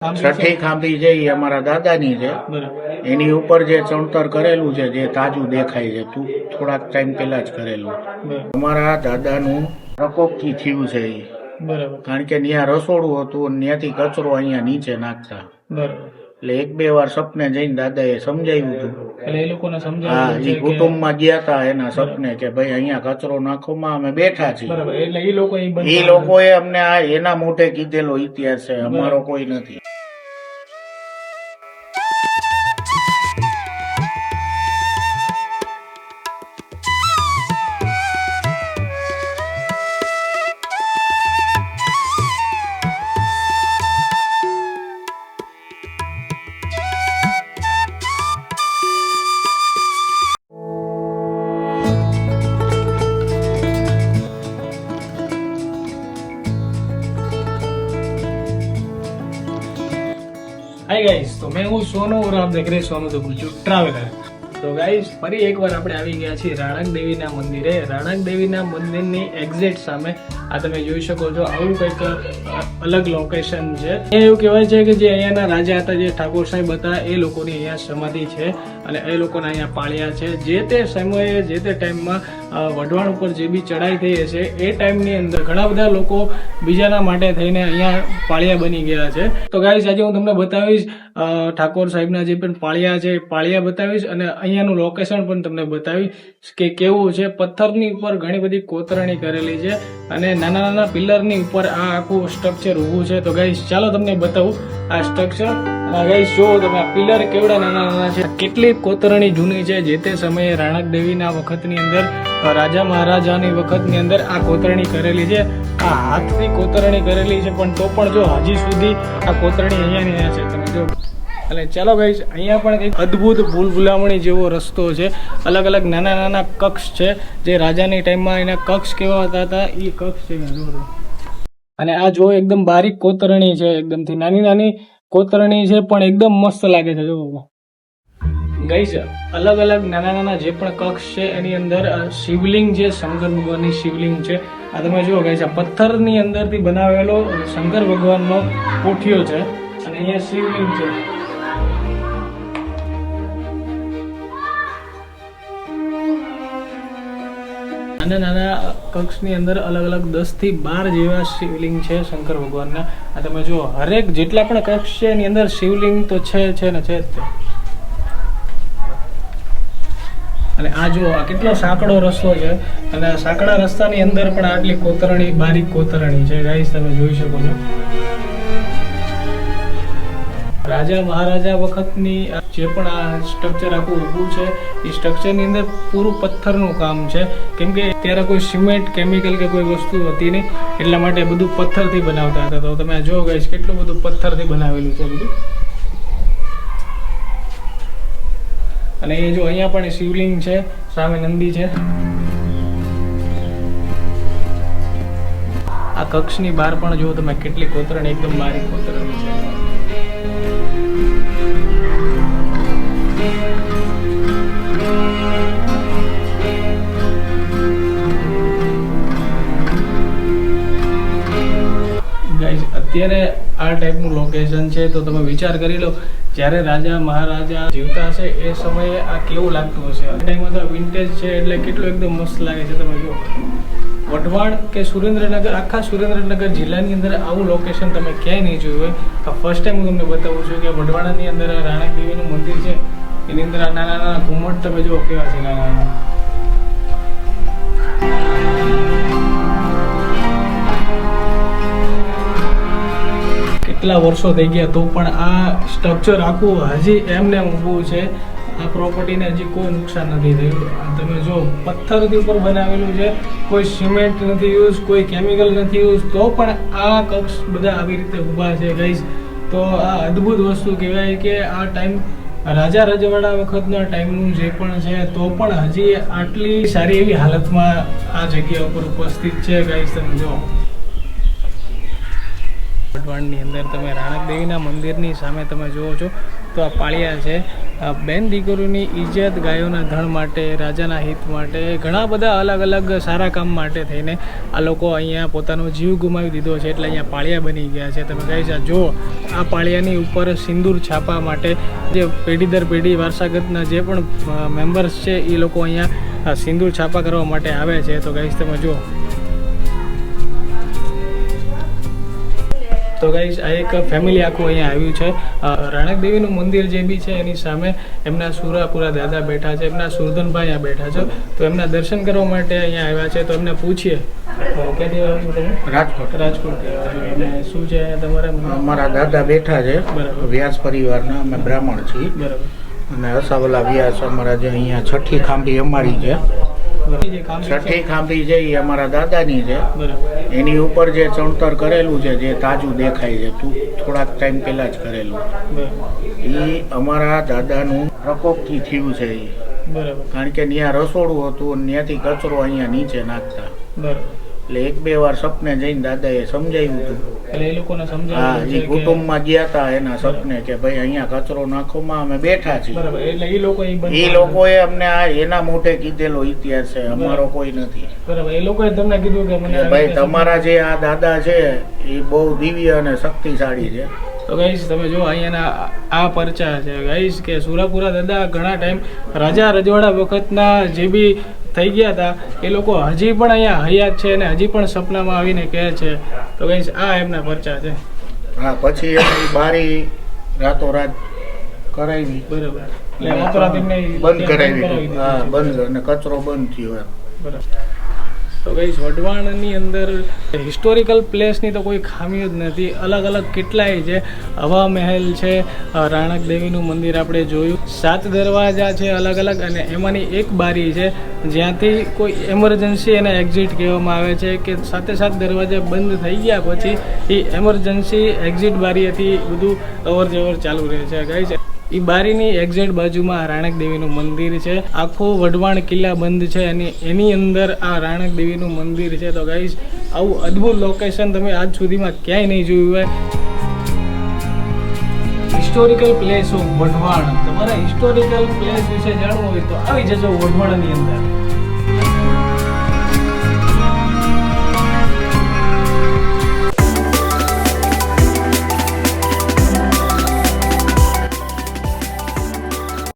છઠ્ઠી ખાંભી છે એ અમારા દાદાની છે. એની ઉપર જે ચણતર કરેલું છે જે તાજું દેખાય છે તું થોડાક ટાઈમ પહેલા જ કરેલું. અમારા દાદાનું પ્રકોપથી થયું છે એ. બરાબર. કારણ કે ત્યાં રસોડું હતું અને ત્યાંથી કચરો અહીંયા નીચે નાખતા. બરાબર. એટલે એક બે વાર સપને જઈને દાદાએ સમજાવ્યું હતું. એટલે એ લોકોને હા, સમજાવ્યું એ છે કે કુટુંબમાં ગયા હતા એના સપને કે ભાઈ અહીંયા કચરો નાખોમાં અમે બેઠા છીએ. બરાબર. એટલે એ લોકો એ લોકોએ અમને આ એના મોઢે કીધેલો ઇતિહાસ છે, અમારો કોઈ નથી. હાય ગાઈસ, તો મેં હું સોનુ और आप देख रहे हैं सोनू द गुजू ट्रैवलर. તો ગાઈસ ફરી એકવાર આપણે આવી ગયા છીએ રાણક દેવીના મંદિરે. રાણક દેવીના મંદિરની એક્ઝેક્ટ સામે આ તમે જોઈ શકો છો આવું કંઈક અલગ લોકેશન છે. એવું કહેવાય છે કે જે અહીંયાના રાજા હતા, જે ઠાકોર સાહેબ હતા, એ લોકોની અહીંયા સમાધિ છે અને એ લોકોના અહીંયા પાળ્યા છે. જે તે સમયે જે તે ટાઈમમાં વઢવાણ ઉપર જે બી ચડાઈ થઈ હશે એ ટાઈમની અંદર ઘણા બધા લોકો બીજાના માટે થઈને અહીંયા પાળિયા બની ગયા છે. તો ગાઈસ આજે હું તમને બતાવીશ ઠાકોર સાહેબના જે પણ પાળિયા છે પાળિયા બતાવીશ અને અહીંયાનું લોકેશન પણ તમને બતાવીશ કે કેવું છે. પથ્થરની ઉપર ઘણી બધી કોતરણી કરેલી છે અને નાના નાના પિલરની ઉપર આ આખું સ્ટ્રક્ચર ઊભું છે. તો ગાઈસ ચાલો તમને બતાવું આ સ્ટ્રક્ચર. ગાઈસ જો તમે આ પિલર કેવડા નાના નાના છે, કેટલી કોતરણી જૂની છે. જે તે સમયે રાણક દેવીના વખતની અંદર રાજા મહારાજાની વખતની અંદર આ કોતરણી કરેલી છે. આ હાથની કોતરણી કરેલી છે પણ તો પણ જો હજી સુધી આ કોતરણી અહીંયા છે તમે જો. અને ચાલો ગાઈસ અહીંયા પણ કંઈક અદ્ભુત ભૂલભુલામણી જેવો રસ્તો છે. અલગ અલગ નાના નાના કક્ષ છે જે રાજાની ટાઈમમાં એના કક્ષ કેવા હતા એ કક્ષ છે. અને આ જો એકદમ બારીક કોતરણી છે, એકદમથી નાની નાની કોતરણી છે પણ એકદમ મસ્ત લાગે છે. જો ગાઈસ અલગ અલગ નાના નાના જે પણ કક્ષ છે એની અંદર શિવલિંગ છે, શંકર ભગવાનની શિવલિંગ છે. આ તમે જુઓ ગાઈસ આ પથ્થરની અંદરથી બનાવેલો શંકર ભગવાનનો કોઠિયો છે અને અહીંયા શિવલિંગ છે. નાના નાના કક્ષની અંદર અલગ અલગ 10 થી 12 જેવા શિવલિંગ છે શંકર ભગવાનના. આ તમે જુઓ હરેક જેટલા પણ કક્ષ છે એની અંદર શિવલિંગ તો છે ને છે જ તે. અને આ જો આ કેટલો સાંકડો રસ્તો છે અને આ સાંકડા રસ્તાની અંદર પણ આટલી કોતરણી, બારીક કોતરણી છે ગાઈસ તમે જોઈ શકો છો. રાજા મહારાજા વખતની જે પણ આ સ્ટ્રક્ચર આખું ઊભું છે એ સ્ટ્રક્ચરની અંદર પૂરું પથ્થરનું કામ છે. કેમ કે ત્યારે કોઈ સિમેન્ટ, કેમિકલ કે કોઈ વસ્તુ હતી નહીં, એટલા માટે બધું પથ્થરથી બનાવતા હતા. તો તમે જો ગાઈસ કેટલું બધું પથ્થરથી બનાવેલું છે બધું. અને એ જો અહીંયા પણ શિવલિંગ છે, સામે નંદી છે. આ કક્ષની બહાર પણ જો તમે કેટલી કોતરણી, એકદમ બારીક કોતરણી છે. ગાઈસ અત્યારે આ ટાઈપનું લોકેશન છે તો તમે વિચાર કરી લો જ્યારે રાજા મહારાજા જીવતા હશે એ સમયે આ કેવું લાગતું હશે. આ ટાઈમમાં તો વિન્ટેજ છે એટલે કેટલું એકદમ મસ્ત લાગે છે. તમે જો વઢવાણ કે સુરેન્દ્રનગર, આખા સુરેન્દ્રનગર જિલ્લાની અંદર આવું લોકેશન તમે ક્યાંય નહીં જોયું હોય. આ ફર્સ્ટ ટાઈમ હું તમને બતાવું છું કે વઢવાણની અંદર રાણક દેવીનું મંદિર છે એની અંદર આ નાના નાના ઘુમ્મટ તમે જુઓ કેવા છે નાના નાના. કેટલા વર્ષો થઈ ગયા તો પણ આ સ્ટ્રક્ચર આખું હજી એમને ઊભું છે. આ પ્રોપર્ટીને હજી કોઈ નુકસાન નથી થયું. તમે જો પથ્થરથી ઉપર બનાવેલું છે, કોઈ સિમેન્ટ નથી યુઝ, કોઈ કેમિકલ નથી યુઝ, તો પણ આ કક્ષ બધા આવી રીતે ઊભા છે ગાઈસ. તો આ અદ્ભુત વસ્તુ કહેવાય કે આ ટાઈમ રાજા રજવાડા વખતના ટાઈમનું જે પણ છે તો પણ હજી આટલી સારી એવી હાલતમાં આ જગ્યા ઉપર ઉપસ્થિત છે ગાઈસ. તમે જો વઢવાણની અંદર તમે રાણક દેવીના મંદિરની સામે તમે જુઓ છો તો આ પાળિયા છે. બેન દીકરીની ઇજ્જત, ગાયોના ધણ માટે, રાજાના હિત માટે, ઘણા બધા અલગ અલગ સારા કામ માટે થઈને આ લોકો અહીંયા પોતાનો જીવ ગુમાવી દીધો છે. એટલે અહીંયા પાળિયા બની ગયા છે. તમે ગાઈસ આ જુઓ, આ પાળિયાની ઉપર સિંદૂર છાપા માટે જે પેઢી દર પેઢી વારસાગતના જે પણ મેમ્બર્સ છે એ લોકો અહીંયા સિંદૂર છાપા કરવા માટે આવે છે. તો ગાઈસ તમે જુઓ, તો ગાઈસ આ એક ફેમિલી આખું અહીંયા આવ્યું છે. રાણક દેવીનું મંદિર જે બી છે એની સામે એમના સુરાપુરા દાદા બેઠા છે, એમના સુરધનભાઈ અહીંયા બેઠા છે. તો એમના દર્શન કરવા માટે અહીંયા આવ્યા છે. તો એમને પૂછીએ ક્યાંથી આવ્યા છો તમે? રાજકોટ. રાજકોટ. અને શું છે તમારા? અમારા દાદા બેઠા છે. બરાબર. વ્યાસ પરિવારના અમે બ્રાહ્મણ છીએ. બરાબર. અને અસાવલા વ્યાસ અમારા જે અહીંયા છઠ્ઠી ખાંભી અમારી છે. છઠ્ઠી ખાંભી છે એ અમારા દાદાની છે. બરાબર. એની ઉપર જે ચણતર કરેલું છે, જે તાજું દેખાય છે, તું થોડાક ટાઈમ પહેલા જ કરેલું, એ અમારા દાદાનું પ્રકોપથી થયું છે. બરાબર. કારણ કે ત્યાં રસોડું હતું અને ત્યાંથી કચરો અહીંયા નીચે નાખતા. બરાબર. એટલે એક બે વાર સપને જઈને દાદાએ સમજાવ્યું હતું. એટલે એ લોકોને હા, સમજાવ્યું એ છે કે કુટુંબમાં ગયા હતા એના સપને કે ભાઈ અહીંયા કચરો નાખોમાં અમે બેઠા છીએ. બરાબર. એટલે એ લોકો એ લોકોએ અમને આ એના મોઢે કીધેલો ઇતિહાસ છે, અમારો કોઈ નથી. બરાબર. એ લોકોએ તમને કીધું કે મને કે ભાઈ તમારા જે આ દાદા છે એ બહુ દિવ્ય અને શક્તિશાળી છે. તો ગાઈસ તમે જો અહીંયાના આ પરચા છે ગાઈસ કે સુરાપુરા દાદા ઘણા ટાઈમ રાજા રજવાડા વખતના જે બી થઈ ગયા હતા એ લોકો હજી પણ અહીંયા હયાત છે અને હજી પણ સપનામાં આવીને કહે છે. તો ગાઈસ આ એમના પરચા છે. હા, પછી એની બારી રાતોરાત કરાવી. બરાબર. એટલે રાતોરાત એમને બંધ કરાવી. દીધી. હા, બંધ, અને કચરો બંધ થયો એમ. બરાબર. તો ગાઈસ વઢવાણની અંદર હિસ્ટોરિકલ પ્લેસની તો કોઈ ખામી જ નથી. અલગ અલગ કેટલાય છે. હવા મહેલ છે, રાણક દેવીનું મંદિર આપણે જોયું, 7 દરવાજા છે અલગ અલગ, અને એમાંની એક બારી છે જ્યાંથી કોઈ એમરજન્સી એને એક્ઝિટ કહેવામાં આવે છે કે 7 દરવાજા બંધ થઈ ગયા પછી એ એમરજન્સી એક્ઝિટ બારીએથી બધું અવર જવર ચાલુ રહે છે. ગાઈસ એ બારીની એક્ઝેક્ટ બાજુમાં રાણક દેવીનું મંદિર છે. આખો વઢવાણ કિલ્લા બંધ છે અને એની અંદર આ રાણક દેવીનું મંદિર છે. તો ગાઈસ આવું અદ્ભુત લોકેશન તમે આજ સુધીમાં ક્યાંય નહીં જોયું હોય. Historical place of Wadhwan. તમારા હિસ્ટોરિકલ પ્લેસ વિશે જાણવું હોય તો આવી જજો વઢવાણની અંદર.